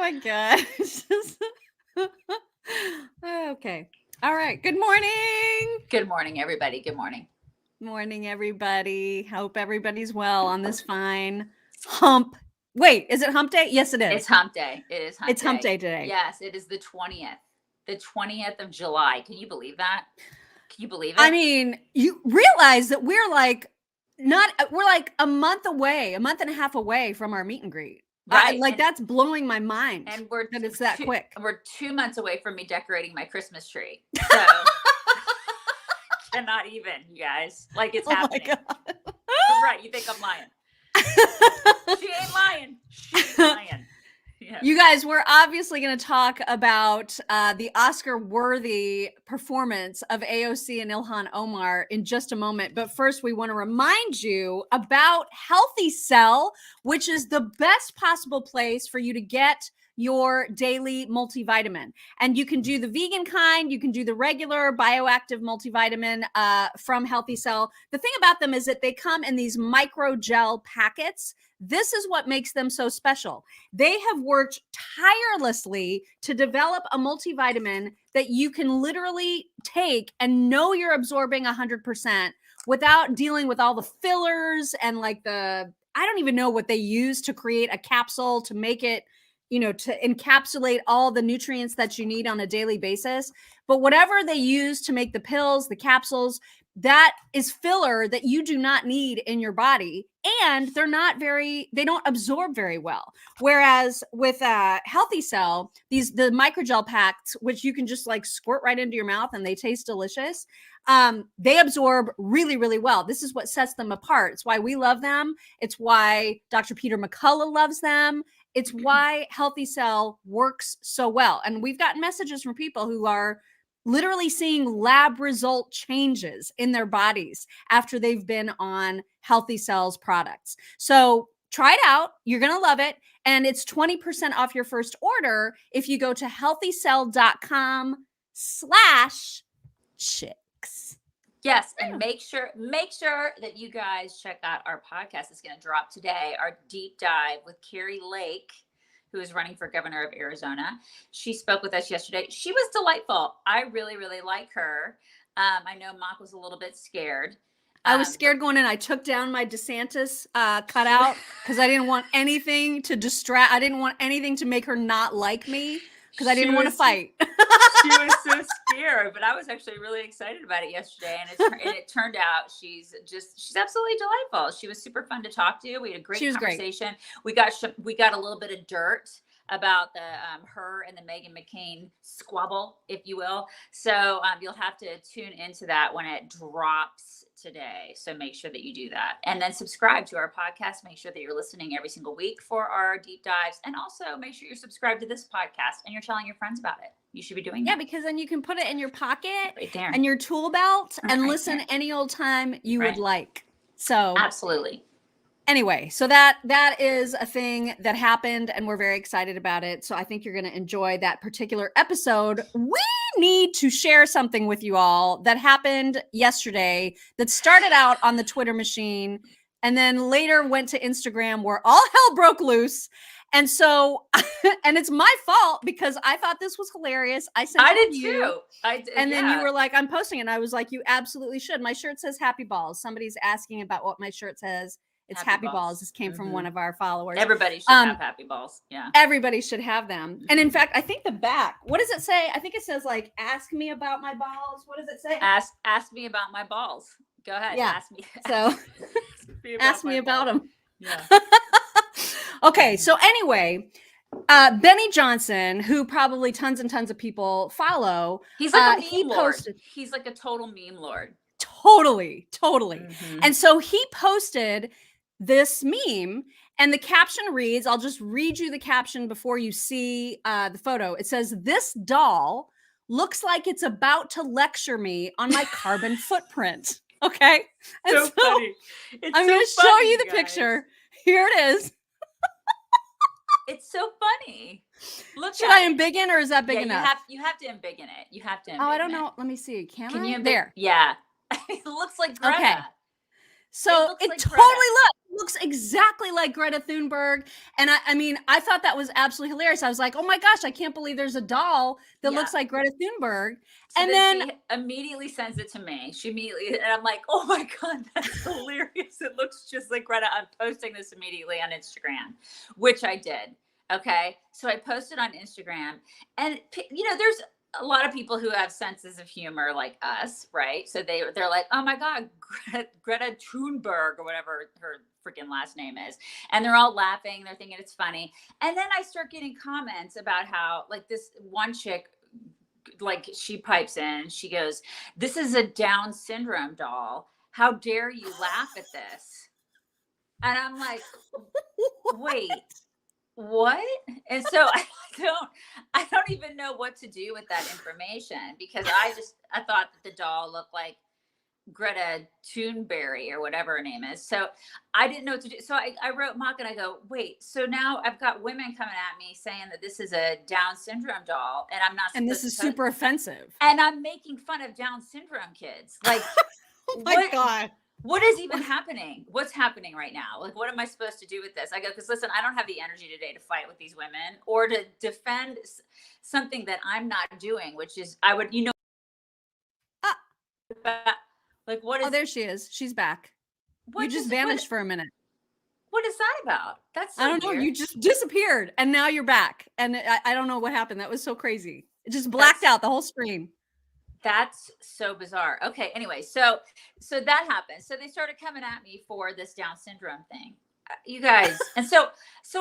my gosh. Okay. All right. Good morning. Good morning, everybody. Good morning. Morning, everybody. Hope everybody's well on this fine hump. Wait, is it hump day? Yes, it is. It's hump day. It is hump It's day. hump day today. Yes, it is the 20th. The 20th of July. Can you believe that? Can you believe it? I mean, you realize that we're like a month and a half away from our meet and greet. Right. That's blowing my mind. And that it's that quick. We're 2 months away from me decorating my Christmas tree. So cannot even, you guys. Like it's happening. My God. Right. You think I'm lying. She ain't lying. She ain't lying. Yeah. You guys, we're obviously going to talk about the Oscar-worthy performance of AOC and Ilhan Omar in just a moment. But first, we want to remind you about Healthy Cell, which is the best possible place for you to get your daily multivitamin. And you can do the vegan kind, you can do the regular bioactive multivitamin from Healthy Cell. The thing about them is that they come in these micro gel packets. This is what makes them so special. They have worked tirelessly to develop a multivitamin that you can literally take and know you're absorbing 100% without dealing with all the fillers and I don't even know what they use to create a capsule to make it, to encapsulate all the nutrients that you need on a daily basis. But whatever they use to make the pills, the capsules, that is filler that you do not need in your body. And they don't absorb very well. Whereas with Healthy Cell, the microgel packs, which you can just squirt right into your mouth and they taste delicious. They absorb really, really well. This is what sets them apart. It's why we love them. It's why Dr. Peter McCullough loves them. It's why Healthy Cell works so well. And we've gotten messages from people who are literally seeing lab result changes in their bodies after they've been on Healthy Cell's products. So try it out. You're going to love it. And it's 20% off your first order if you go to healthycell.com/chicks. Yes, and make sure that you guys check out our podcast. It's going to drop today, our deep dive with Kari Lake, who is running for governor of Arizona. She spoke with us yesterday. She was delightful. I really, really like her. I know Mock was a little bit scared. I was scared going in. I took down my DeSantis cutout because I didn't want anything to distract. I didn't want anything to make her not like me because I didn't want to fight. She was so scared, but I was actually really excited about it yesterday. And it turned out she's absolutely delightful. She was super fun to talk to. We had a great conversation. Great. We got a little bit of dirt about the her and the Meghan McCain squabble, if you will. So you'll have to tune into that when it drops today. So make sure that you do that. And then subscribe to our podcast. Make sure that you're listening every single week for our deep dives. And also make sure you're subscribed to this podcast and you're telling your friends about it. You should be doing that. Yeah, because then you can put it in your pocket right there and your tool belt and listen any old time you would like. So absolutely. Anyway, so that is a thing that happened and we're very excited about it. So I think you're going to enjoy that particular episode. We need to share something with you all that happened yesterday that started out on the Twitter machine and then later went to Instagram where all hell broke loose. And so, and it's my fault because I thought this was hilarious. I did too. I did. And then you were like, I'm posting it. And I was like, you absolutely should. My shirt says Happy Balls. Somebody's asking about what my shirt says. It's Happy Balls. This came from one of our followers. Everybody should have Happy Balls. Yeah. Everybody should have them. And in fact, I think the back, what does it say? I think it says ask me about my balls. What does it say? Ask me about my balls. Go ahead. Yeah. Ask me. So ask me about them. Yeah. Okay. So anyway, Benny Johnson, who probably tons and tons of people follow. He's like a meme lord. He's like a total meme lord. Totally. Mm-hmm. And so he posted this meme and the caption reads, I'll just read you the caption before you see the photo. It says, "This doll looks like it's about to lecture me on my carbon footprint." Okay. And so funny. I'm going to show you the picture. Here it is. It's so funny. Look, should I embiggen or is that big enough? You have to embiggen it. You have to embiggen I don't know. Let me see. Can I? You there. Yeah. It looks like Greta. Okay. So it totally looks looks exactly like Greta Thunberg. And I mean, I thought that was absolutely hilarious. I was like, oh my gosh, I can't believe there's a doll that looks like Greta Thunberg. So and then she immediately sends it to me. She immediately, and I'm like, oh my God, that's hilarious. It looks just like Greta. I'm posting this immediately on Instagram, which I did. Okay. So I posted on Instagram, and there's a lot of people who have senses of humor like us, right? So they're like, oh my God, Greta Thunberg or whatever her freaking last name is. And they're all laughing. They're thinking it's funny. And then I start getting comments about how, like, this one chick, like, she pipes in, she goes, this is a Down syndrome doll. How dare you laugh at this? And I'm like, wait, what? And so I don't even know what to do with that information, because I thought that the doll looked like Greta Thunberg or whatever her name is. So I didn't know what to do. So I wrote Mock, and I go, wait, so now I've got women coming at me saying that this is a Down syndrome doll, and I'm not. And this is super offensive. And I'm making fun of Down syndrome kids. Like, oh my God. What is even happening? What's happening right now? Like, what am I supposed to do with this? I go, because listen, I don't have the energy today to fight with these women or to defend something that I'm not doing, which is, I would, like, what is? Oh, there she is. She's back. You just vanished for a minute. What is that about? That's so I don't know. You just disappeared, and now you're back. And I don't know what happened. That was so crazy. It just blacked out the whole screen. That's so bizarre. Okay. Anyway, so that happened. So they started coming at me for this Down syndrome thing, you guys. And so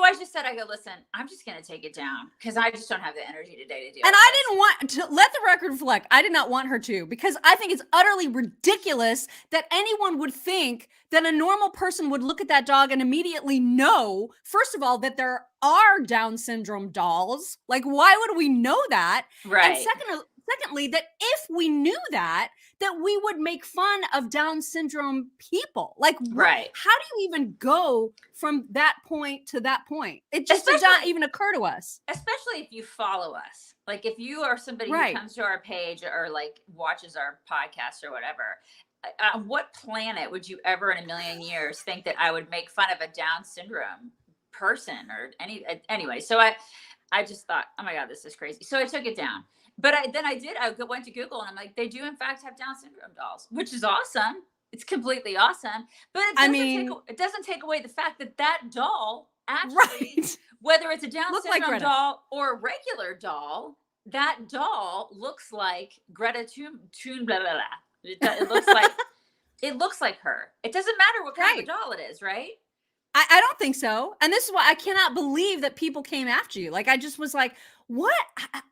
I just said, I go, listen, I'm just going to take it down, because I just don't have the energy today to do it. And I didn't want to let the record reflect. I did not want her to, because I think it's utterly ridiculous that anyone would think that a normal person would look at that dog and immediately know, first of all, that there are Down syndrome dolls. Like, why would we know that? Right. And secondly, that if we knew that we would make fun of Down syndrome people. Like, right. How do you even go from that point to that point? It just does not even occur to us. Especially if you follow us. Like, if you are somebody who comes to our page or like watches our podcast or whatever, on what planet would you ever in a million years think that I would make fun of a Down syndrome person or anyway? So I just thought, oh my God, this is crazy. So I took it down. But I went to Google, and I'm like, they do in fact have Down syndrome dolls, which is awesome. It's completely awesome. But it doesn't take away the fact that doll actually, whether it's a Down syndrome doll or a regular doll, that doll looks like Greta Thunberg, blah, blah, blah. It looks like her. It doesn't matter what kind of a doll it is, right? I don't think so. And this is why I cannot believe that people came after you. Like, I just was like, what?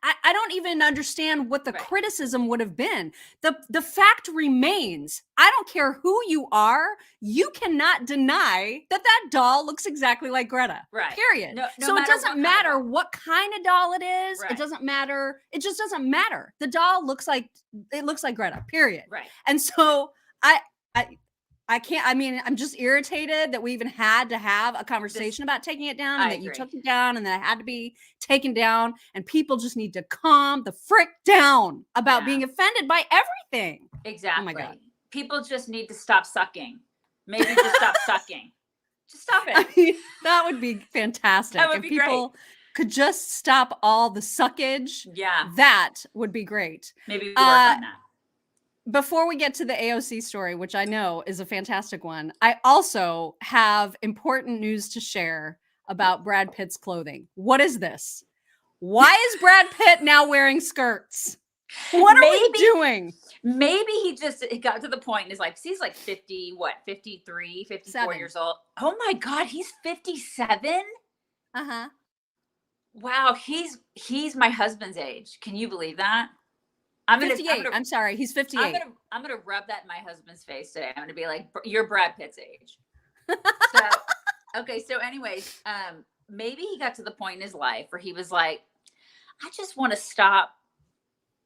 I don't even understand what the criticism would have been. The fact remains, I don't care who you are, you cannot deny that doll looks exactly like Greta. Right. Period. So it doesn't matter what kind of doll it is. It doesn't matter. It just doesn't matter. The doll looks like Greta. Period. Right. And so I can't, I mean, I'm just irritated that we even had to have a conversation about taking it down, and that you took it down, and that it had to be taken down, and people just need to calm the frick down about being offended by everything. Exactly. Oh my God. People just need to stop sucking. Maybe just stop sucking. Just stop it. I mean, that would be fantastic. That would be people could just stop all the suckage. Yeah. That would be great. Maybe we work on that. Before we get to the AOC story, which I know is a fantastic one, I also have important news to share about Brad Pitt's clothing. What is this? Why is Brad Pitt now wearing skirts? What are we doing? Maybe he got to the point and is like, he's like 53, 54 years old. Oh my God, he's 57? Uh-huh. Wow, he's my husband's age. Can you believe that? I'm 58. I'm sorry. He's 58. I'm gonna rub that in my husband's face today. I'm gonna be like, you're Brad Pitt's age. So anyways, maybe he got to the point in his life where he was like, I just want to stop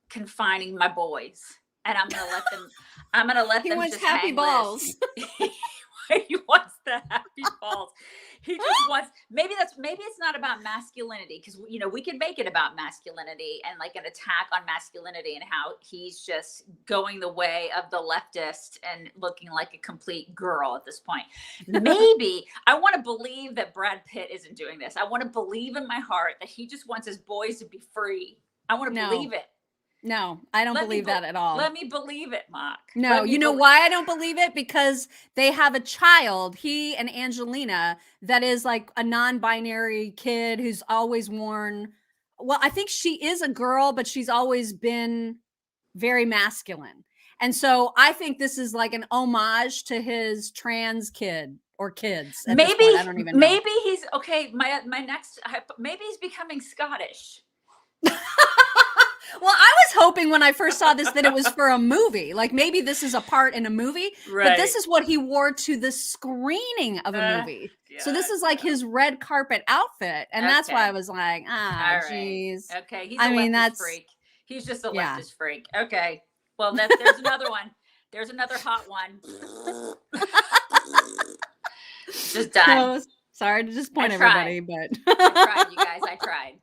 confining my boys, and I'm gonna let them. He wants happy balls. He wants the happy balls. He just wants, maybe it's not about masculinity, because we could make it about masculinity and like an attack on masculinity and how he's just going the way of the leftist and looking like a complete girl at this point. Maybe I want to believe that Brad Pitt isn't doing this. I want to believe in my heart that he just wants his boys to be free. I want to believe it. No, I don't believe that at all. Let me believe it, Mock. No, you know why I don't believe it? Because they have a child, he and Angelina, that is like a non-binary kid who's always worn, well, I think she is a girl, but she's always been very masculine. And so I think this is like an homage to his trans kid or kids. Maybe, I don't even know. Maybe he's, okay, my next, maybe he's becoming Scottish. Well, I was hoping when I first saw this that it was for a movie. Like maybe this is a part in a movie, right? But this is what he wore to the screening of a movie. Yeah, so this is like his red carpet outfit. And that's why I was like, geez. Right. Okay. He's a leftist freak. He's just a leftist freak. Okay. Well, there's another one. There's another hot one. Just done. So, sorry to disappoint everybody, but I tried, you guys. I tried.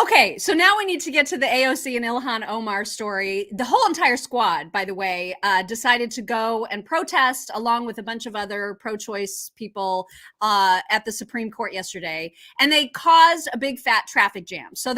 Okay, so now we need to get to the AOC and Ilhan Omar story. The whole entire squad, by the way, decided to go and protest along with a bunch of other pro-choice people at the Supreme Court yesterday. And they caused a big fat traffic jam. So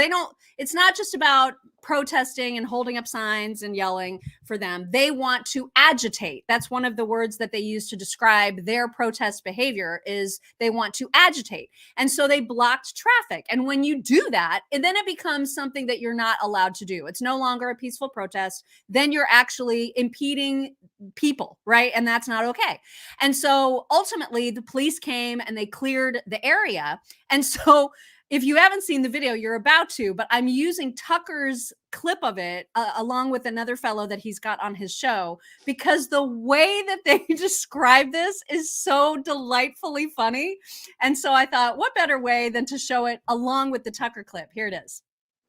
it's not just about protesting and holding up signs and yelling for them. They want to agitate. That's one of the words that they use to describe their protest behavior, is they want to agitate. And so they blocked traffic. And when you do that, and then it becomes something that you're not allowed to do. It's no longer a peaceful protest. Then you're actually impeding people, right? And that's not okay. And so ultimately the police came and they cleared the area. And so if you haven't seen the video, you're about to, but I'm using Tucker's clip of it along with another fellow that he's got on his show, because the way that they describe this is so delightfully funny. And so I thought, what better way than to show it along with the Tucker clip? Here it is.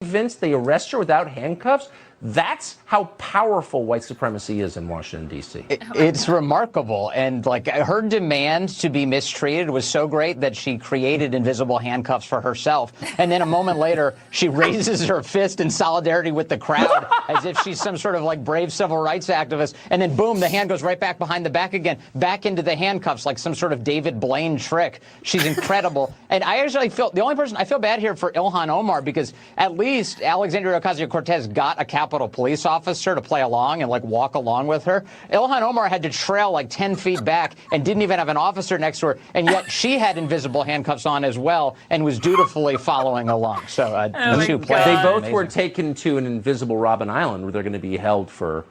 Vince, they arrest her without handcuffs. That's how powerful white supremacy is in Washington, D.C. It's remarkable. And like her demand to be mistreated was so great that she created invisible handcuffs for herself. And then a moment later, she raises her fist in solidarity with the crowd as if she's some sort of like brave civil rights activist. And then boom, the hand goes right back behind the back again, back into the handcuffs like some sort of David Blaine trick. She's incredible. And I actually feel the only person I feel bad here for Ilhan Omar, because at least Alexandria Ocasio-Cortez got a Capitol Police officer to play along and like walk along with her. Ilhan Omar had to trail like 10 feet back and didn't even have an officer next to her, and yet she had invisible handcuffs on as well and was dutifully following along. So the two players. They both were taken to an invisible Robben Island where they're going to be held for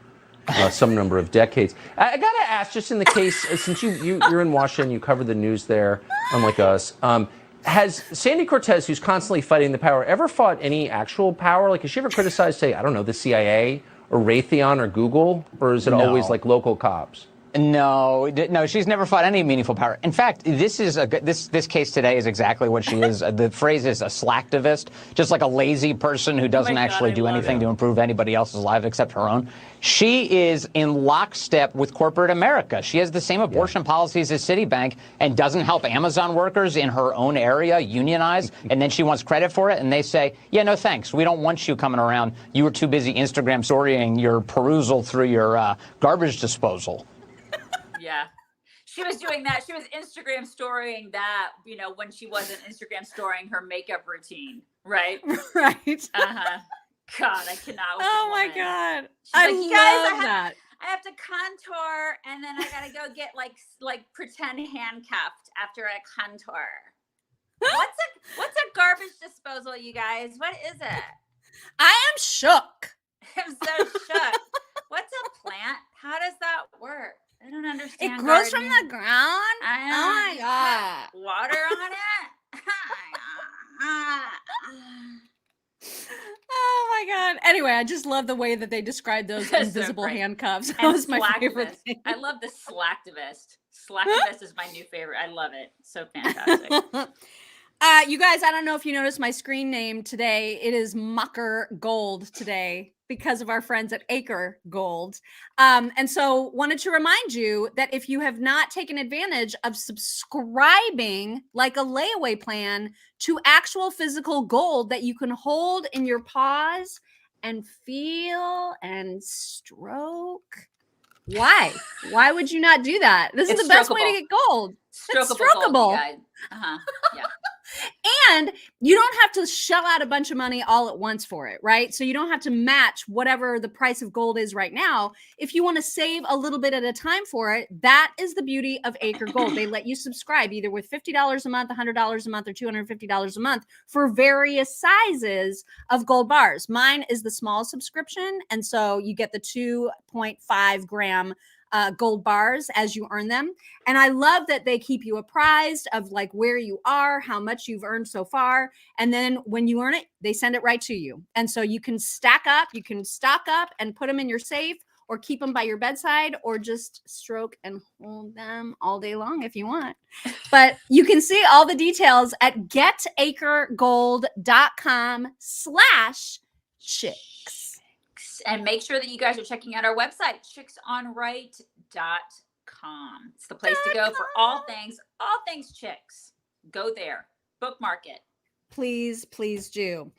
some number of decades. I got to ask, just in the case, since you're in Washington, you cover the news there, unlike us. Has Sandy Cortez, who's constantly fighting the power, ever fought any actual power? Like, has she ever criticized, say, I don't know, the CIA or Raytheon or Google? Or is it always like local cops? No, she's never fought any meaningful power. In fact, this case today is exactly what she is. The phrase is a slacktivist, just like a lazy person who doesn't actually do anything to improve anybody else's life except her own. She is in lockstep with corporate America. She has the same abortion policies as Citibank and doesn't help Amazon workers in her own area unionize. And then she wants credit for it. And they say, yeah, no, thanks. We don't want you coming around. You were too busy Instagram storying your perusal through your garbage disposal. Yeah. She was doing that. She was Instagram storying that, when she wasn't Instagram storying her makeup routine. Right? Right. Uh-huh. God, I cannot. Oh my God. I love that. I have to contour, and then I gotta go get like pretend handcuffed after I contour. What's a garbage disposal, you guys? What is it? I am shook. I'm so shook. What's a plant? How does that work? I don't understand. It grows gardening. from the ground? Oh my God. Water on it? Oh my God. Anyway, I just love the way that they describe those invisible handcuffs. That was my favorite thing. I love the slacktivist. Slacktivist is my new favorite. I love it. So fantastic. You guys, I don't know if you noticed my screen name today. It is Mucker Gold today. because of our friends at Acre Gold. And so wanted to remind you that if you have not taken advantage of subscribing like a layaway plan to actual physical gold that you can hold in your paws and feel and stroke. Why would you not do that? This is the best way to get gold. It's strokeable. Yeah. And you don't have to shell out a bunch of money all at once for it, right? So you don't have to match whatever the price of gold is right now. If you want to save a little bit at a time for it, that is the beauty of Acre Gold. They let you subscribe either with $50 a month, $100 a month, or $250 a month for various sizes of gold bars. Mine is the small subscription. And so you get the 2.5 gram gold bars as you earn them. And I love that they keep you apprised of like where you are, how much you've earned so far. And then when you earn it, they send it right to you. And so you can stack up, you can stock up and put them in your safe or keep them by your bedside or just stroke and hold them all day long if you want. But you can see all the details at getacregold.com/chicks. And make sure that you guys are checking out our website, chicksonright.com. It's the place to go for all things chicks. Go there, bookmark it. Please do.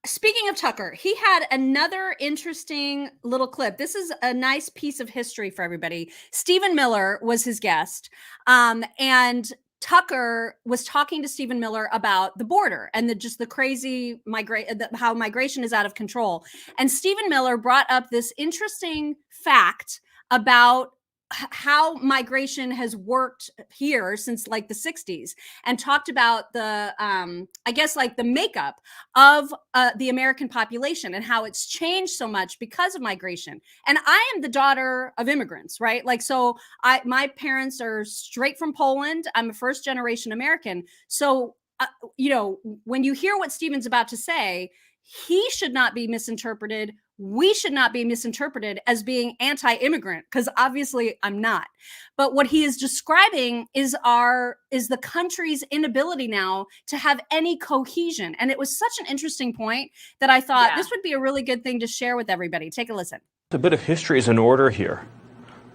Speaking of Tucker, he had another interesting little clip. This is a nice piece of history for everybody. Stephen Miller was his guest, and Tucker was talking to Stephen Miller about the border and the crazy how migration is out of control. And Stephen Miller brought up this interesting fact about how migration has worked here since like the 60s and talked about the I guess like the makeup of the American population and how it's changed so much because of migration. And I am the daughter of immigrants, right? Like, so my parents are straight from Poland. I'm a first generation American. So when you hear what Stephen's about to say, he should not be misinterpreted. We should not be misinterpreted as being anti-immigrant, because obviously I'm not. But what he is describing is the country's inability now to have any cohesion. And it was such an interesting point that I thought this would be a really good thing to share with everybody. Take a listen. A bit of history is in order here.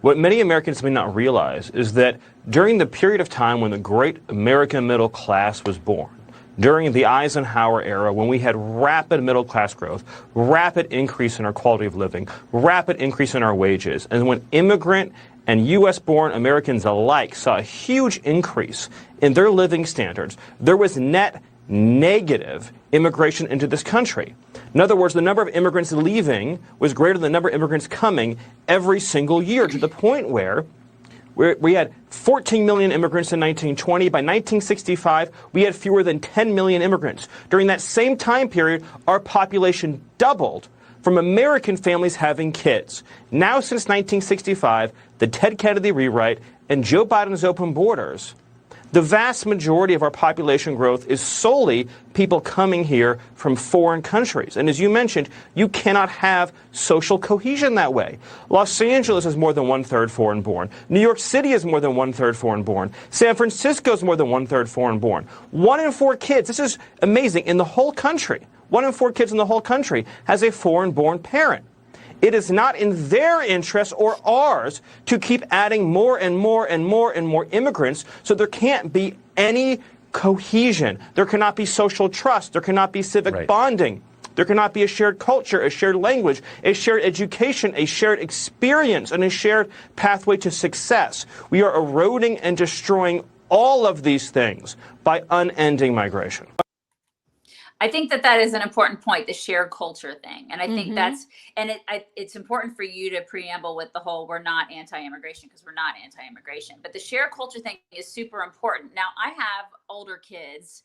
What many Americans may not realize is that during the period of time when the great American middle class was born, during the Eisenhower era, when we had rapid middle class growth, rapid increase in our quality of living, rapid increase in our wages, and when immigrant and U.S.-born Americans alike saw a huge increase in their living standards, there was net negative immigration into this country. In other words, the number of immigrants leaving was greater than the number of immigrants coming every single year, to the point where we had 14 million immigrants in 1920. By 1965, we had fewer than 10 million immigrants. During that same time period, our population doubled from American families having kids. Now, since 1965, the Ted Kennedy rewrite and Joe Biden's open borders, the vast majority of our population growth is solely people coming here from foreign countries. And as you mentioned, you cannot have social cohesion that way. Los Angeles is more than 1/3 foreign born. New York City is more than 1/3 foreign born. San Francisco is more than 1/3 foreign born. 1 in 4 kids, this is amazing, in the whole country, 1 in 4 kids in the whole country has a foreign born parent. It is not in their interest or ours to keep adding more and more and more and more immigrants, so there can't be any cohesion. There cannot be social trust. There cannot be civic bonding. There cannot be a shared culture, a shared language, a shared education, a shared experience, and a shared pathway to success. We are eroding and destroying all of these things by unending migration. I think that is an important point, the shared culture thing. And I think it's important for you to preamble with the whole, we're not anti-immigration, because we're not anti-immigration. But the shared culture thing is super important. Now, I have older kids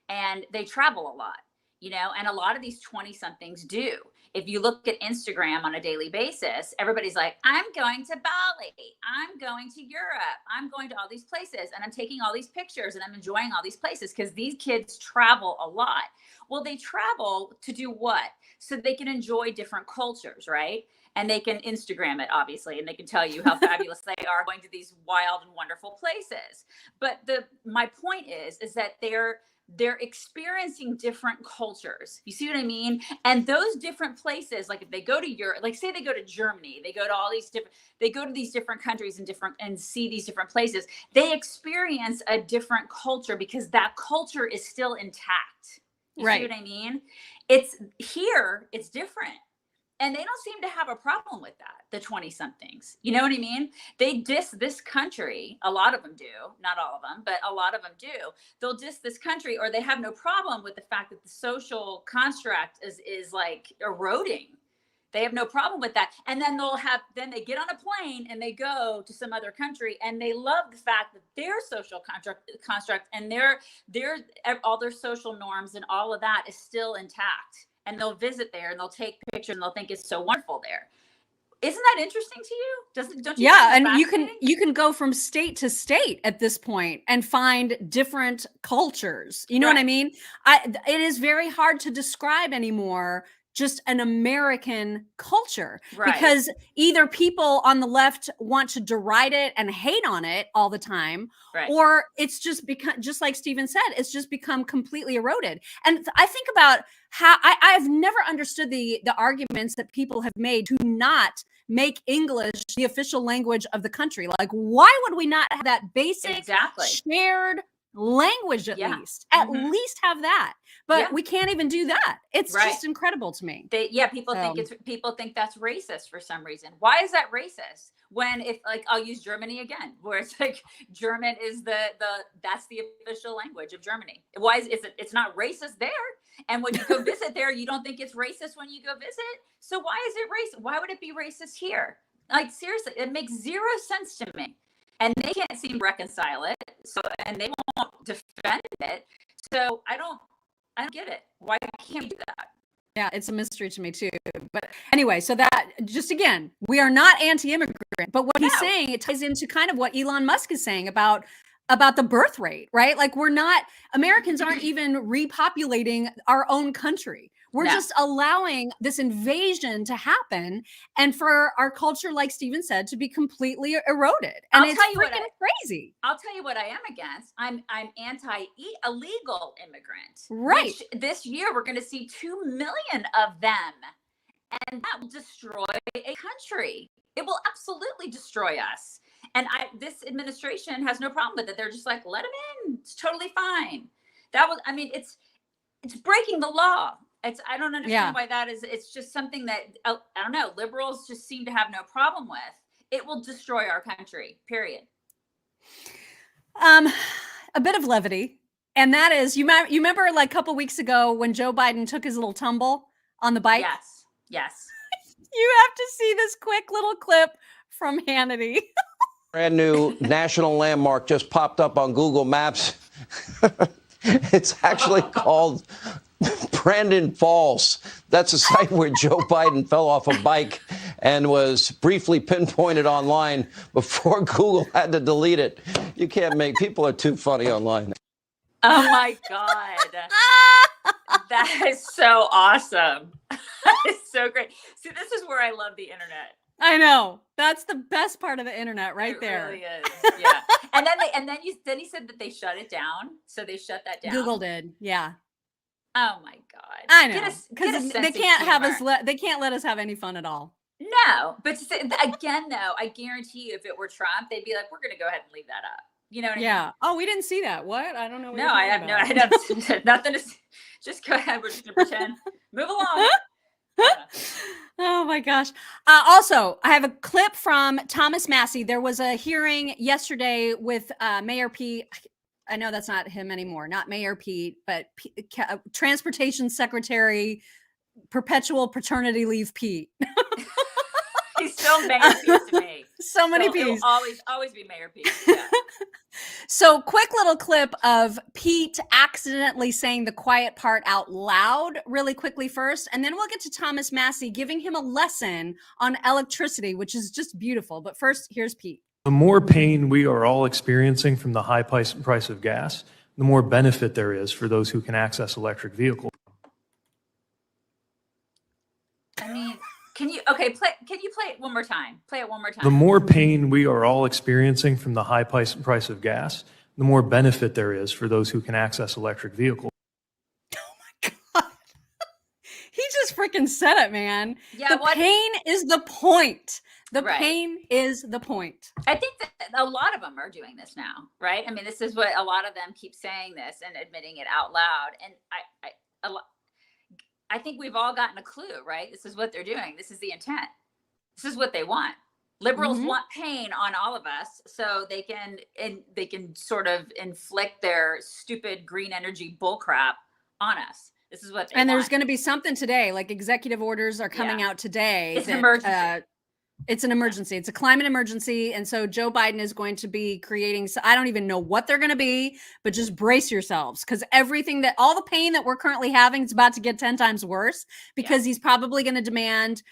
and they travel a lot, and a lot of these 20-somethings do. If you look at Instagram on a daily basis, everybody's like, I'm going to Bali, I'm going to Europe, I'm going to all these places, and I'm taking all these pictures and I'm enjoying all these places, because these kids travel a lot. Well, they travel to do what? So they can enjoy different cultures, right? And they can Instagram it, obviously, and they can tell you how fabulous they are going to these wild and wonderful places. But my point is that they're they're experiencing different cultures. You see what I mean? And those different places, like if they go to Europe, like say they go to Germany, they go to all these different, they go to these different countries and see these different places. They experience a different culture because that culture is still intact. You see what I mean? It's here, it's different. And they don't seem to have a problem with that, the 20-somethings. You know what I mean? They diss this country. A lot of them do. Not all of them, but a lot of them do. They'll diss this country, or they have no problem with the fact that the social construct is like eroding. They have no problem with that. And then then they get on a plane and they go to some other country and they love the fact that their social construct and their all their social norms and all of that is still intact. And they'll visit there and they'll take pictures and they'll think it's so wonderful there. Isn't that interesting to you? Don't you? Yeah, and you can go from state to state at this point and find different cultures. You know what I mean? It is very hard to describe anymore just an American culture, because either people on the left want to deride it and hate on it all the time, or it's just become, just like Stephen said, it's just become completely eroded. And I think about how I've never understood the arguments that people have made to not make English the official language of the country. Like, why would we not have that basic shared language at least have that? But we can't even do that. It's just incredible to me. People think that's racist for some reason. Why is that racist? When if like I'll use Germany again, where it's like German is that's the official language of Germany. Why is it? It's not racist there. And when you go visit there, you don't think it's racist when you go visit. So why is it racist? Why would it be racist here? Like seriously, it makes zero sense to me. And they can't seem to reconcile it. So and they won't defend it. So I don't get it. Why can't we do that? Yeah, it's a mystery to me too. But anyway, so that just again, we are not anti-immigrant, but what he's saying, it ties into kind of what Elon Musk is saying about the birth rate, right? Like Americans aren't even repopulating our own country. We're just allowing this invasion to happen and for our culture, like Stephen said, to be completely eroded. And it's freaking crazy. I'll tell you what I am against. I'm anti-illegal immigrant. Right. Which this year we're going to see 2 million of them. And that will destroy a country. It will absolutely destroy us. And this administration has no problem with it. They're just like, let them in. It's totally fine. It's breaking the law. I don't understand why that is. It's just something that, I don't know, liberals just seem to have no problem with. It will destroy our country, period. A bit of levity. And that is, you remember like a couple weeks ago when Joe Biden took his little tumble on the bike? Yes. You have to see this quick little clip from Hannity. Brand new national landmark just popped up on Google Maps. It's actually called Brandon Falls. That's a site where Joe Biden fell off a bike and was briefly pinpointed online before Google had to delete it. You can't people are too funny online. Oh my God. That is so awesome. That is so great. See, this is where I love the internet. I know. That's the best part of the internet right there. It really is. Yeah. And then he said that they shut it down. So they shut that down. Google did. Yeah. Oh my God. I know. Because they can't have us they can't let us have any fun at all. No. But again though, I guarantee you if it were Trump, they'd be like, we're gonna go ahead and leave that up. You know what I mean? Oh, we didn't see that. What? I don't know what I have nothing to just go ahead. We're just gonna pretend. Move along. Oh my gosh. Also, I have a clip from Thomas Massey. There was a hearing yesterday with Mayor Pete. I know that's not him anymore, not Mayor Pete, but Transportation Secretary, Perpetual Paternity Leave Pete. He's still Mayor Pete to me. So many P's. Always be Mayor Pete. Yeah. So quick little clip of Pete accidentally saying the quiet part out loud really quickly first, and then we'll get to Thomas Massey giving him a lesson on electricity, which is just beautiful. But first, here's Pete. The more pain we are all experiencing from the high price of gas, the more benefit there is for those who can access electric vehicles. I mean, can you play it one more time? Play it one more time. The more pain we are all experiencing from the high price of gas, the more benefit there is for those who can access electric vehicles. He just freaking said it, man. Yeah, the pain is the point. The Right. pain is the point. I think that a lot of them are doing this now, right? I mean, this is what a lot of them keep saying this and admitting it out loud. And I think we've all gotten a clue, right? This is what they're doing. This is the intent. This is what they want. Liberals want pain on all of us so they can sort of inflict their stupid green energy bullcrap on us. This is what they want. There's going to be something today, like executive orders are coming out today. It's an emergency. It's an emergency. It's a climate emergency. And so Joe Biden is going to be creating, so I don't even know what they're going to be, but just brace yourselves, because all the pain that we're currently having is about to get 10 times worse, because he's probably going to demand,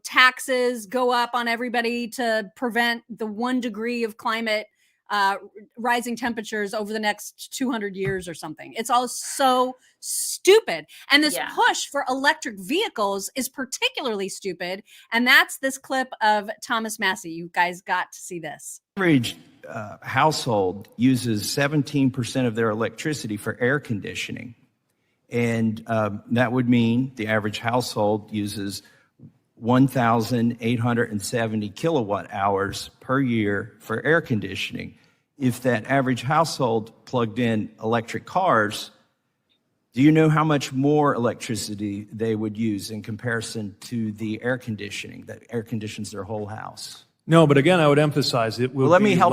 taxes go up on everybody to prevent the 1 degree of climate rising temperatures over the next 200 years or something. It's all so stupid. And this push for electric vehicles is particularly stupid. And that's this clip of Thomas Massey. You guys got to see this. Average household uses 17% of their electricity for air conditioning. And that would mean the average household uses 1,870 kilowatt hours per year for air conditioning. If that average household plugged in electric cars, do you know how much more electricity they would use in comparison to the air conditioning that air conditions their whole house? No, but again, I would emphasize it will let me help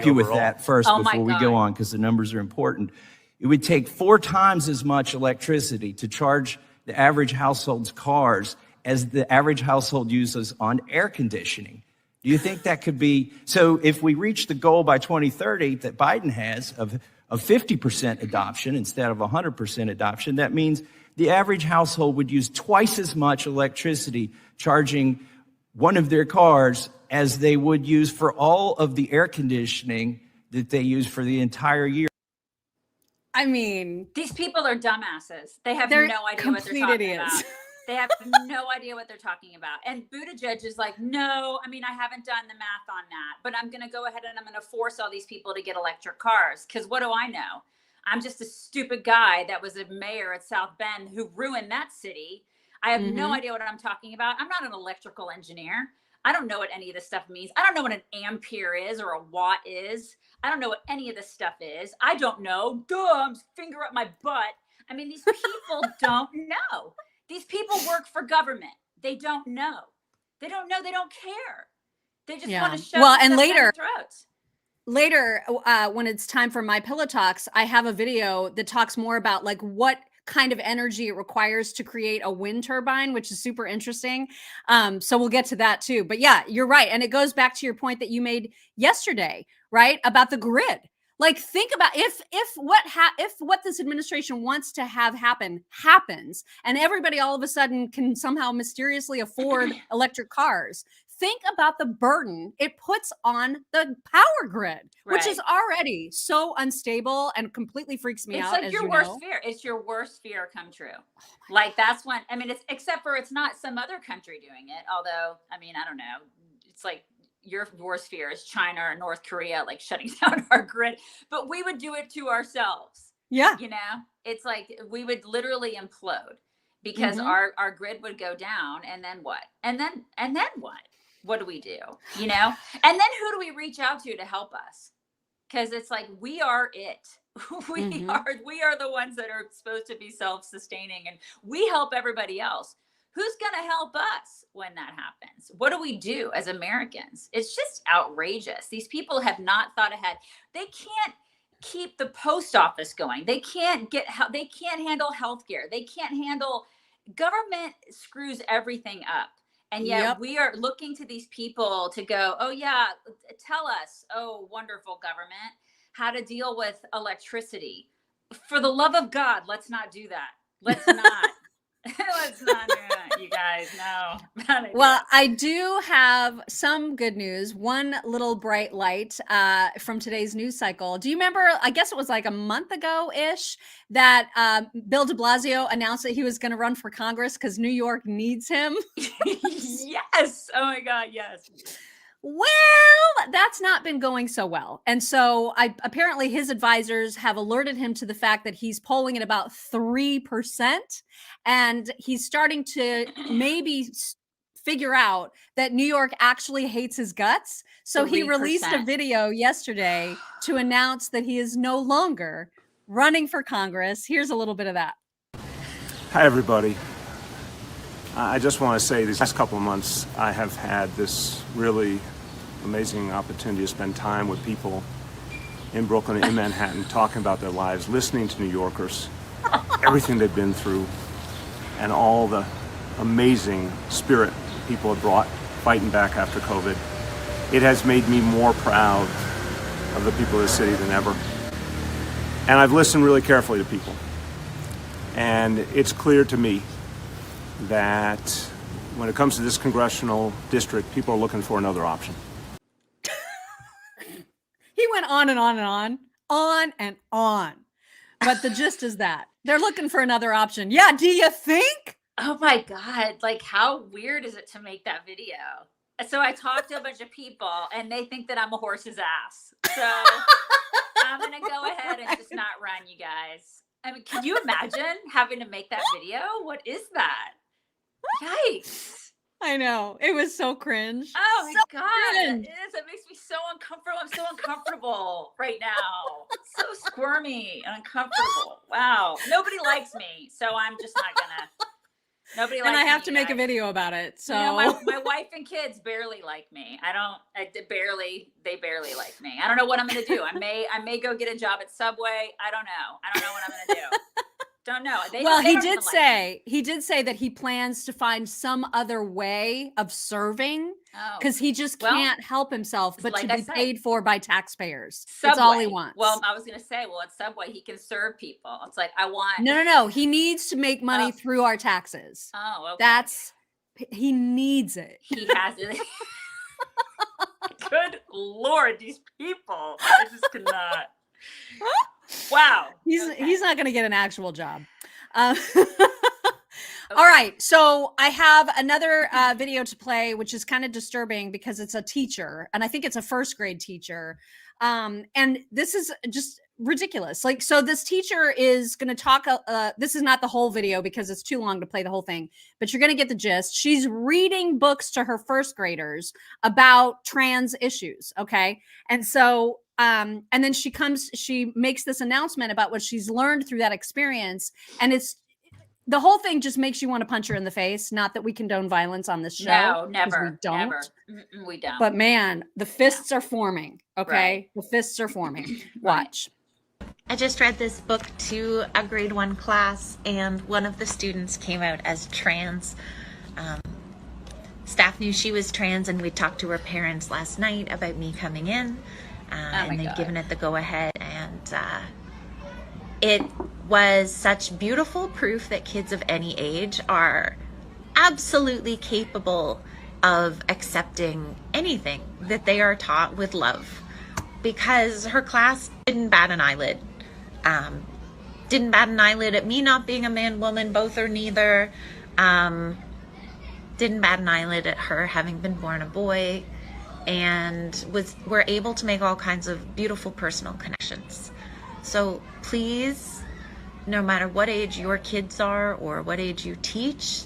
you with overall. that first before we go on, because the numbers are important. It would take 4 times as much electricity to charge the average household's cars as the average household uses on air conditioning. Do you think that could be? So if we reach the goal by 2030 that Biden has of 50% adoption instead of 100% adoption, that means the average household would use twice as much electricity charging one of their cars as they would use for all of the air conditioning that they use for the entire year. I mean, these people are dumbasses. They have no idea what they're talking about. They have no idea what they're talking about. And Buttigieg is like, no, I mean, I haven't done the math on that, but I'm going to go ahead and I'm going to force all these people to get electric cars. Because what do I know? I'm just a stupid guy that was a mayor at South Bend who ruined that city. I have no idea what I'm talking about. I'm not an electrical engineer. I don't know what any of this stuff means. I don't know what an ampere is or a watt is. I don't know what any of this stuff is. I don't know. I'm finger up my butt. I mean, these people don't know. These people work for government. They don't know. They don't know. They don't care. They just want to shove and down their throats. Later, when it's time for My Pillow Talks, I have a video that talks more about like what kind of energy it requires to create a wind turbine, which is super interesting. So we'll get to that too. But yeah, you're right. And it goes back to your point that you made yesterday, right? About the grid. Like, think about if what this administration wants to have happen happens, and everybody all of a sudden can somehow mysteriously afford electric cars. Think about the burden it puts on the power grid, which is already so unstable and completely freaks me out. It's like your worst fear. It's your worst fear come true. Like that's when, I mean, it's except for it's not some other country doing it. Although, I mean, I don't know. It's like your worst fear is China or North Korea, like shutting down our grid. But we would do it to ourselves. Yeah. You know, it's like we would literally implode because our grid would go down. And then what? And then what? What do we do? You know? And then who do we reach out to help us? Because it's like we are it. We are the ones that are supposed to be self-sustaining, and we help everybody else. Who's going to help us when that happens? What do we do as Americans? It's just outrageous. These people have not thought ahead. They can't keep the post office going. They can't handle healthcare. They can't handle government screws everything up. And yet we are looking to these people to go, oh yeah, tell us, oh wonderful government, how to deal with electricity. For the love of God, let's not do that. Let's not. Let's not do that, you guys. No. Well, I do have some good news. One little bright light from today's news cycle. Do you remember, I guess it was like a month ago-ish, that Bill de Blasio announced that he was going to run for Congress because New York needs him? Yes. Oh my God, yes. Well, that's not been going so well. And so apparently his advisors have alerted him to the fact that he's polling at about 3%. And he's starting to maybe figure out that New York actually hates his guts. So 3%. He released a video yesterday to announce that he is no longer running for Congress. Here's a little bit of that. Hi, everybody. I just want to say these last couple of months, I have had this really amazing opportunity to spend time with people in Brooklyn and in Manhattan, talking about their lives, listening to New Yorkers, everything they've been through, and all the amazing spirit people have brought fighting back after COVID. It has made me more proud of the people of the city than ever. And I've listened really carefully to people. And it's clear to me that when it comes to this congressional district, people are looking for another option. He went on and on and on and on. But the gist is that they're looking for another option. Yeah, do you think? Oh my God. Like, how weird is it to make that video? So I talked to a bunch of people and they think that I'm a horse's ass. So I'm going to go ahead and just not run, you guys. I mean, can you imagine having to make that video? What is that? Yikes. I know. It was so cringe. Oh my so God. Cringe. It is. It makes me so uncomfortable. I'm so uncomfortable right now. So squirmy and uncomfortable. Wow. Nobody likes me. So I'm just not gonna. Nobody likes me. And I have to make a video about it. So you know, my wife and kids barely like me. They barely like me. I don't know what I'm gonna do. I may go get a job at Subway. I don't know what I'm gonna do. Don't know. He did say that he plans to find some other way of serving because he just can't help himself but to be paid for by taxpayers. Subway. That's all he wants. Well, I was going to say, at Subway, he can serve people. It's like, I want. No. He needs to make money through our taxes. Oh, okay. He needs it. He has it. Good Lord, these people. I just cannot. Wow. He's not going to get an actual job. Okay. All right. So I have another video to play, which is kind of disturbing because it's a teacher, and I think it's a first grade teacher. And this is just ridiculous. Like, so this teacher is going to talk. This is not the whole video because it's too long to play the whole thing, but you're going to get the gist. She's reading books to her first graders about trans issues. Okay. And so and then she makes this announcement about what she's learned through that experience. And the whole thing just makes you want to punch her in the face. Not that we condone violence on this show. No, never. We don't. Never. We don't. But man, the fists are forming. Okay. Right. The fists are forming. Watch. I just read this book to a grade 1 class, and one of the students came out as trans. Staff knew she was trans, and we talked to her parents last night about me coming in. And they've given it the go-ahead, and it was such beautiful proof that kids of any age are absolutely capable of accepting anything that they are taught with love, because her class didn't bat an eyelid. Didn't bat an eyelid at me not being a man, woman, both or neither. Didn't bat an eyelid at her having been born a boy. And were able to make all kinds of beautiful personal connections. So please, no matter what age your kids are or what age you teach,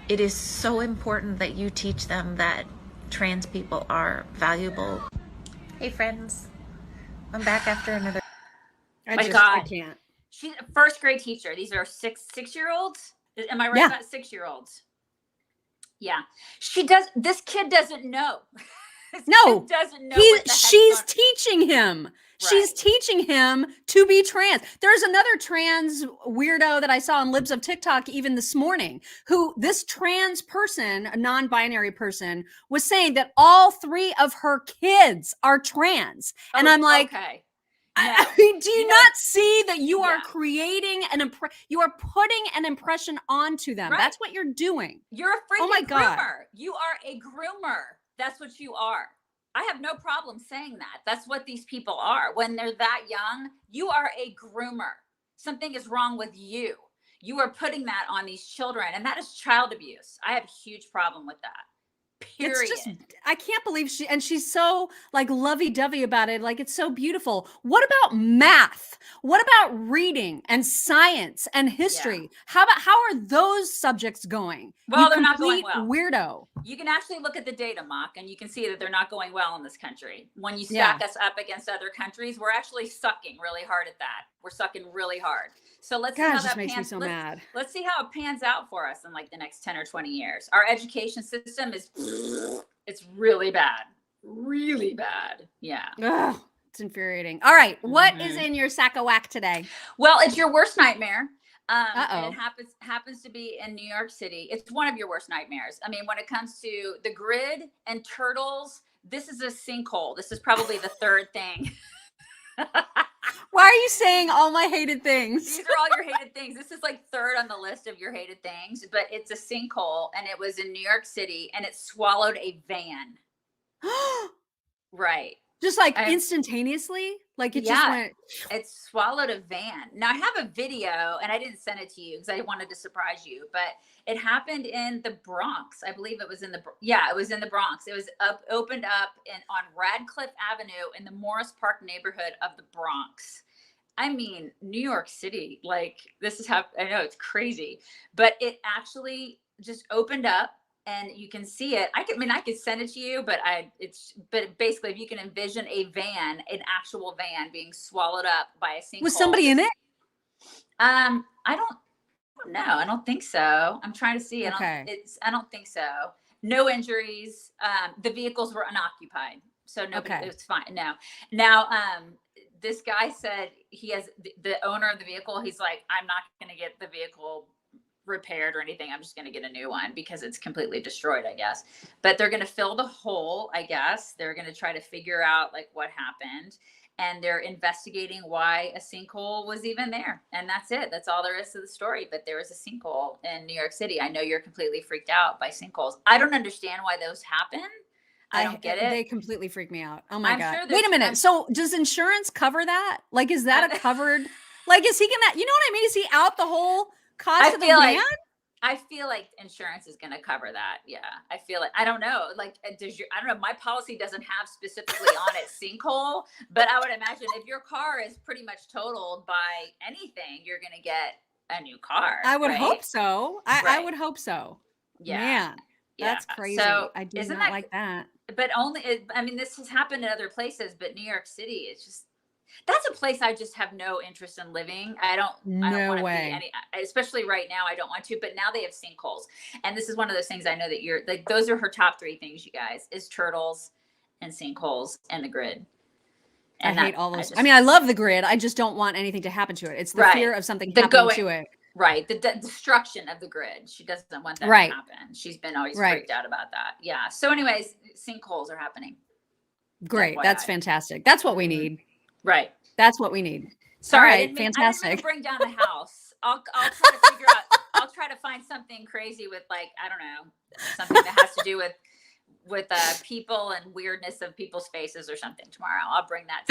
it is so important that you teach them that trans people are valuable. Hey friends, I'm back after another. I can't. She's a first grade teacher. These are six-year-olds. Am I right about 6-year-olds? Yeah. This kid doesn't know. No, doesn't know she's teaching him. Right. She's teaching him to be trans. There's another trans weirdo that I saw on Libs of TikTok even this morning, who this trans person, a non-binary person, was saying that all 3 of her kids are trans. And I'm like, okay. No. I mean, do you not see that you are creating you are putting an impression onto them? Right. That's what you're doing. You're a freaking groomer. You are a groomer. That's what you are. I have no problem saying that. That's what these people are. When they're that young, you are a groomer. Something is wrong with you. You are putting that on these children, and that is child abuse. I have a huge problem with that. Period. It's just, I can't believe she's so like lovey-dovey about it. Like, it's so beautiful. What about math? What about reading and science and history? How are those subjects going? Well, they're not going well. Weirdo. You can actually look at the data, Mock, and you can see that they're not going well in this country. When you stack us up against other countries, we're actually sucking really hard at that. We're sucking really hard. So let's see how that makes me so mad. Let's see how it pans out for us in like the next 10 or 20 years. Our education system it's really bad. Really bad. Yeah. Ugh, it's infuriating. All right. What is in your sack of whack today? Well, it's your worst nightmare. And it happens to be in New York City. It's one of your worst nightmares. I mean, when it comes to the grid and turtles, this is a sinkhole. This is probably the third thing. Why are you saying all my hated things? These are all your hated things. This is like third on the list of your hated things, but it's a sinkhole, and it was in New York City, and it swallowed a van. Right. Just like instantaneously? Like it just went. It swallowed a van. Now I have a video, and I didn't send it to you because I wanted to surprise you, but it happened in the Bronx. I believe it was in it was in the Bronx. It was opened up on Radcliffe Avenue in the Morris Park neighborhood of the Bronx. I mean, New York City, like this is how, I know it's crazy, but it actually just opened up. And you can see it. I could send it to you, but basically, if you can envision an actual van being swallowed up by a sinkhole. Was somebody in it? I don't know. I don't think so. I'm trying to see. Okay. I don't think so. No injuries. The vehicles were unoccupied, so nobody. It was fine. No. Now, this guy said he has the owner of the vehicle. He's like, I'm not going to get the vehicle repaired or anything. I'm just going to get a new one because it's completely destroyed, I guess. But they're going to fill the hole, I guess. They're going to try to figure out like what happened, and they're investigating why a sinkhole was even there. And that's it. That's all there is to the story. But there was a sinkhole in New York City. I know you're completely freaked out by sinkholes. I don't understand why those happen. I don't get it. They completely freak me out. Oh my God. Sure wait a minute. So does insurance cover that? Like, is that a covered, like, is he gonna, you know what I mean? Is he out the whole cost of the van? I feel like insurance is going to cover that. Yeah. I feel like, I don't know. Like, I don't know. My policy doesn't have specifically on it sinkhole, but I would imagine if your car is pretty much totaled by anything, you're going to get a new car. I would hope so. I would hope so. Yeah. Man, that's crazy. So, I do not like that. But this has happened in other places, but New York City, it's just, that's a place I just have no interest in living. I don't want to be any, especially right now. I don't want to, but now they have sinkholes. And this is one of those things I know that you're like, those are her top three things, you guys, is turtles and sinkholes and the grid. And I hate all those. I love the grid. I just don't want anything to happen to it. It's the fear of something happening to it. Right. The destruction of the grid. She doesn't want that to happen. She's been always freaked out about that. Yeah. So anyways, sinkholes are happening. Great. That's fantastic. That's what we need. Right. That's what we need. Sorry. All right, fantastic. I didn't bring down the house. I'll try to figure out, I'll try to find something crazy with like, I don't know, something that has to do with people and weirdness of people's faces or something tomorrow. I'll bring that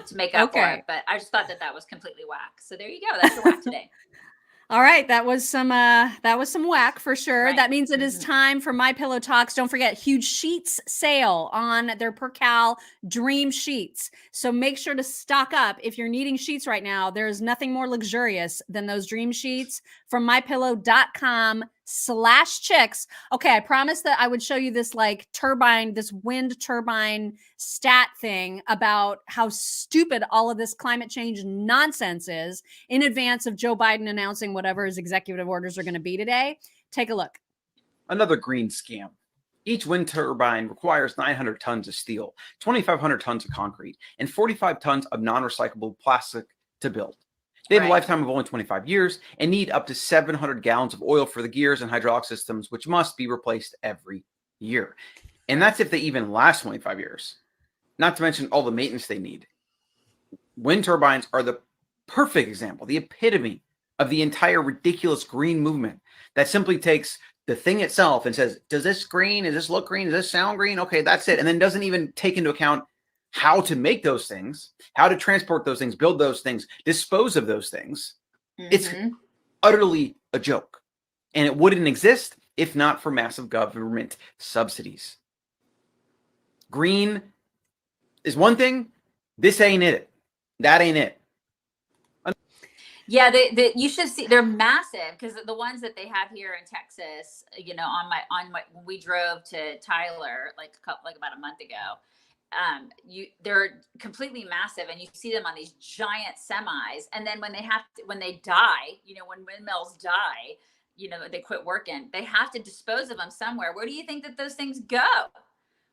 to make up for it. But I just thought that was completely whack. So there you go. That's your whack today. All right, that was some whack for sure. Right. That means it is time for My Pillow Talks. Don't forget, huge sheets sale on their Percal Dream Sheets. So make sure to stock up if you're needing sheets right now. There is nothing more luxurious than those Dream Sheets from mypillow.com/chicks. Okay, I promised that I would show you this like turbine, this wind turbine stat thing about how stupid all of this climate change nonsense is in advance of Joe Biden announcing whatever his executive orders are going to be today. Take a look. Another green scam. Each wind turbine requires 900 tons of steel, 2,500 tons of concrete, and 45 tons of non-recyclable plastic to build. They have a lifetime of only 25 years and need up to 700 gallons of oil for the gears and hydraulic systems, which must be replaced every year. And that's if they even last 25 years. Not to mention all the maintenance they need. Wind turbines are the perfect example, the epitome of the entire ridiculous green movement that simply takes the thing itself and says, does this green? Does this look green? Does this sound green? Okay, that's it. And then doesn't even take into account how to make those things, how to transport those things, build those things, dispose of those things. It's utterly a joke. And it wouldn't exist if not for massive government subsidies. Green is one thing. This ain't it. That ain't it. Yeah, you should see, they're massive, because the ones that they have here in Texas, you know, when we drove to Tyler like about a month ago, they're completely massive, and you see them on these giant semis. And then when they die, you know, when windmills die, you know, they quit working, they have to dispose of them somewhere. Where do you think that those things go?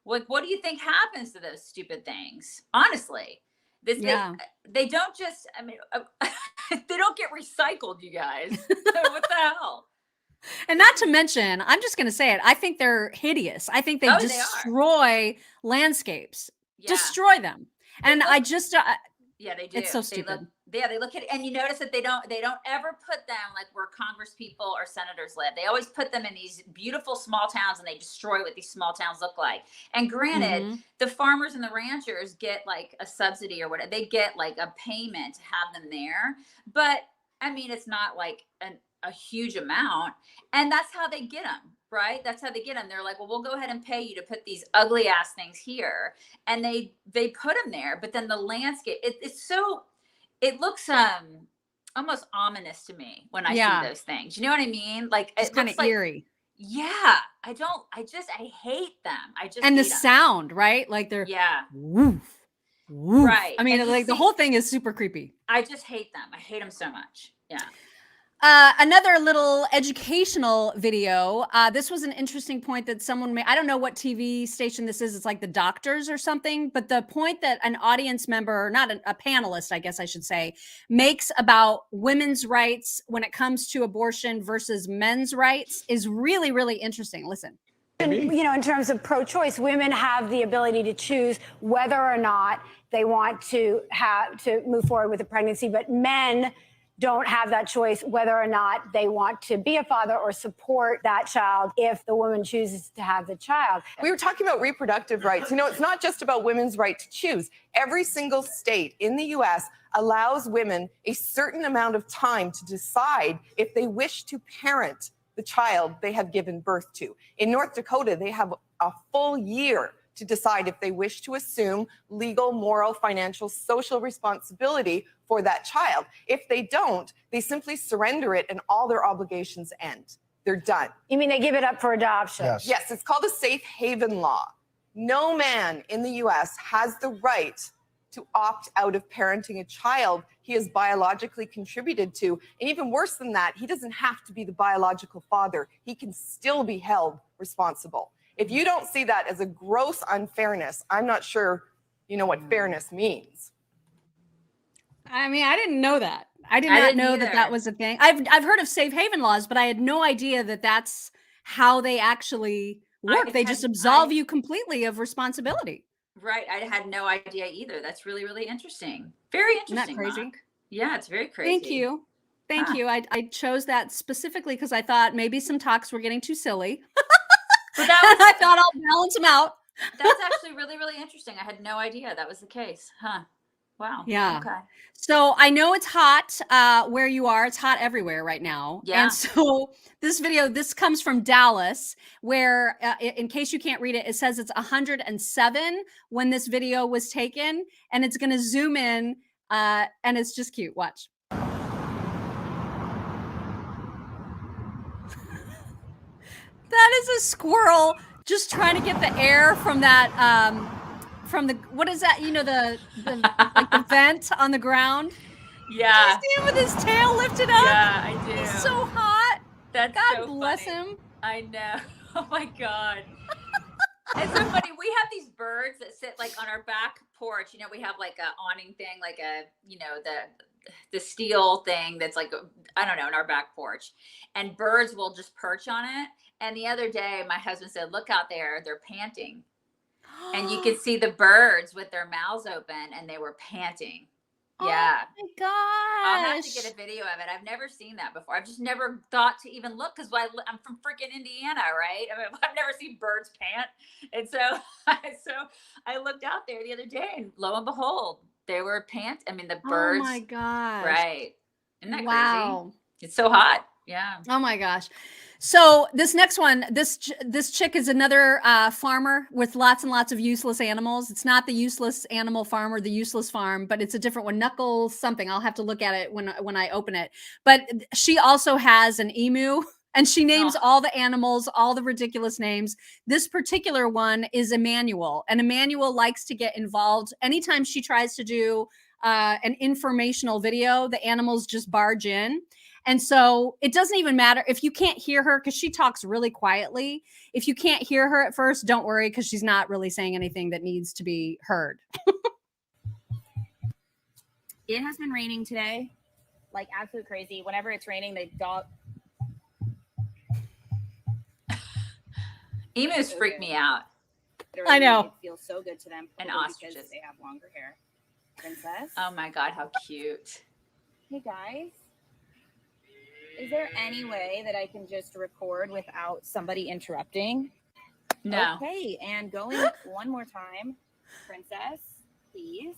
What do you think happens to those stupid things? Honestly, they don't just, I mean, they don't get recycled, you guys. What the hell? And not to mention, I'm just going to say it, I think they're hideous. I think they destroy landscapes, destroy them. And I just, yeah, they do. It's so stupid. They look at it, and you notice that they don't ever put them like where Congress people or senators live. They always put them in these beautiful small towns, and they destroy what these small towns look like. And granted, the farmers and the ranchers get like a subsidy or whatever. They get like a payment to have them there. But I mean, it's not like a huge amount. And that's how they get them, right? That's how they get them. They're like, well, we'll go ahead and pay you to put these ugly ass things here. And they put them there. But then the landscape, it looks almost ominous to me when I see those things. You know what I mean? Like it's kind of eerie. Yeah. I hate them. And the sound, right? Like they're woof, woof. Right. I mean, like the whole thing is super creepy. I just hate them. I hate them so much. Yeah. Another little educational video. This was an interesting point that someone made. I don't know what TV station this is. It's like The Doctors or something. But the point that an audience member, not a panelist, I guess I should say, makes about women's rights when it comes to abortion versus men's rights is really, really interesting. Listen. You know, in terms of pro-choice, women have the ability to choose whether or not they want to move forward with a pregnancy, but men don't have that choice whether or not they want to be a father or support that child if the woman chooses to have the child. We were talking about reproductive rights. You know, it's not just about women's right to choose. Every single state in the U.S. allows women a certain amount of time to decide if they wish to parent the child they have given birth to. In North Dakota, they have a full year to decide if they wish to assume legal, moral, financial, social responsibility for that child. If they don't, they simply surrender it and all their obligations end. They're done. You mean they give it up for adoption? Yes, it's called a safe haven law. No man in the U.S. has the right to opt out of parenting a child he has biologically contributed to. And even worse than that, he doesn't have to be the biological father. He can still be held responsible. If you don't see that as a gross unfairness, I'm not sure you know what fairness means. I mean, I didn't know that. I did not know that that was a thing. I've heard of safe haven laws, but I had no idea that that's how they actually work. They just absolve you completely of responsibility. Right. I had no idea either. That's really, really interesting. Very interesting. Isn't that crazy? Mark. Yeah, it's very crazy. Thank you. Thank you. I chose that specifically because I thought maybe some talks were getting too silly. But I thought I'll balance them out. That's actually really, really interesting. I had no idea that was the case. Huh. Wow. Yeah. Okay. So I know it's hot where you are. It's hot everywhere right now. Yeah. And so this comes from Dallas, where in case you can't read it, it says it's 107 when this video was taken, and it's going to zoom in and it's just cute. Watch. That is a squirrel just trying to get the air from that, from the, what is that? You know, the like the vent on the ground. Yeah. Do you see him with his tail lifted up? Yeah, I do. He's so hot. That's God so bless funny. him. I know. Oh my God. It's so funny. We have these birds that sit like on our back porch. You know, we have like a awning thing, like a, you know, the steel thing that's like, I don't know, in our back porch, and birds will just perch on it. And the other day my husband said, look out there, they're panting. And you could see the birds with their mouths open, and they were panting. Yeah. Oh my gosh. I'll have to get a video of it. I've never seen that before. I've just never thought to even look, because I'm from freaking Indiana, right? I mean, I've never seen birds pant. And so I looked out there the other day, and lo and behold, they were the birds. Oh my gosh. Right. Isn't that wow. crazy? It's so hot. Yeah. Oh my gosh. So this next one, this chick is another farmer with lots and lots of useless animals. It's not the useless animal farm or the useless farm, but it's a different one. Knuckles something. I'll have to look at it when I open it. But she also has an emu, and she names all the animals, all the ridiculous names. This particular one is Emmanuel, and Emmanuel likes to get involved. Anytime she tries to do an informational video, the animals just barge in. And so it doesn't even matter if you can't hear her, because she talks really quietly. If you can't hear her at first, don't worry, because she's not really saying anything that needs to be heard. It has been raining today, like absolute crazy. Whenever it's raining, the dog. Emus freak me out. I know. It feels so good to them. And ostriches. ostriches. They have longer hair. Princess. Oh my God, how cute. Hey guys. Is there any way that I can just record without somebody interrupting? No. Okay, and going one more time. Princess, please.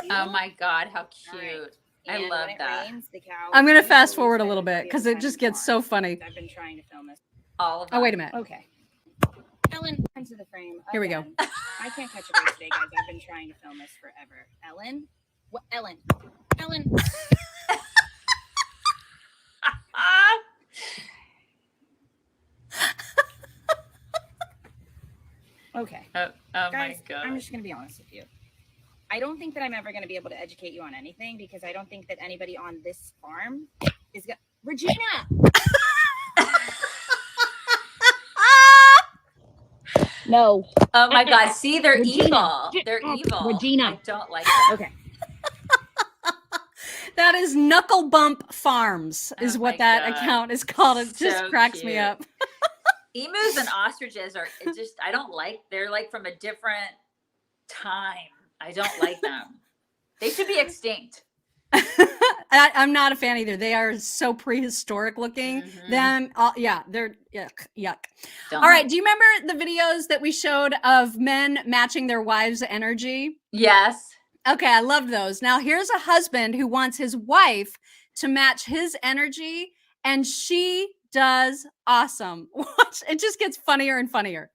Oh my God, how cute. Right. I And love when it that. rains, the cow I'm going to fast usually forward a spends little bit because it just gets so funny. I've been trying to film this. All of Oh, wait a minute. Okay. Ellen, into the frame. Here we go. again. I can't catch a break today, guys. I've been trying to film this forever. Ellen? What? Ellen? Ellen? Okay. Oh Guys, my God. I'm just going to be honest with you. I don't think that I'm ever going to be able to educate you on anything because I don't think that anybody on this farm is going to. Regina! No. Oh my God. See, they're Regina. evil. They're evil. Regina. I don't like that. Okay. That is Knuckle Bump Farms is Oh what my that God. account is called. It just So cracks me cute. up. Emus and ostriches are just, I don't like, they're like from a different time. I don't like them. They should be extinct. I'm not a fan either. They are so prehistoric looking. Them, yeah, they're yuck. Don't All right. like- Do you remember the videos that we showed of men matching their wives' energy? Yes. Okay, I love those. Now, here's a husband who wants his wife to match his energy, and she does awesome. Watch, it just gets funnier and funnier.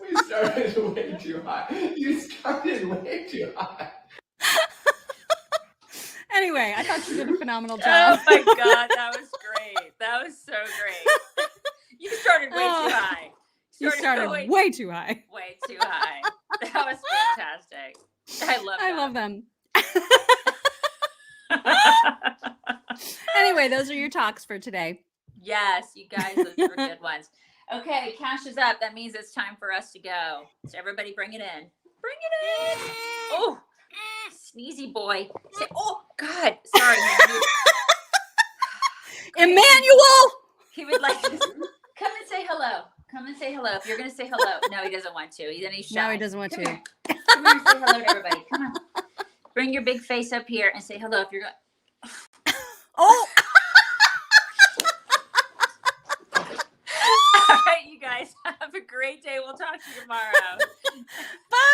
You started way too high. You started way too high. Anyway, I thought you did a phenomenal job. Oh my God, that was great. That was so great. You started way too high. You started way too high. Way too high. That was fantastic. I love that. I love them. Anyway, those are your talks for today. Yes, you guys, those were good ones. Okay, cash is up. That means it's time for us to go. So everybody bring it in. Bring it in. Oh, sneezy boy. Say, oh, God. Sorry. Emmanuel! He would like to come and say hello. Come and say hello. If you're going to say hello. No, he doesn't want to. Then he's shy. No, he doesn't want Come to. Here. Come here and say hello to everybody. Come on. Bring your big face up here and say hello if you're going. Oh! All right, you guys. Have a great day. We'll talk to you tomorrow.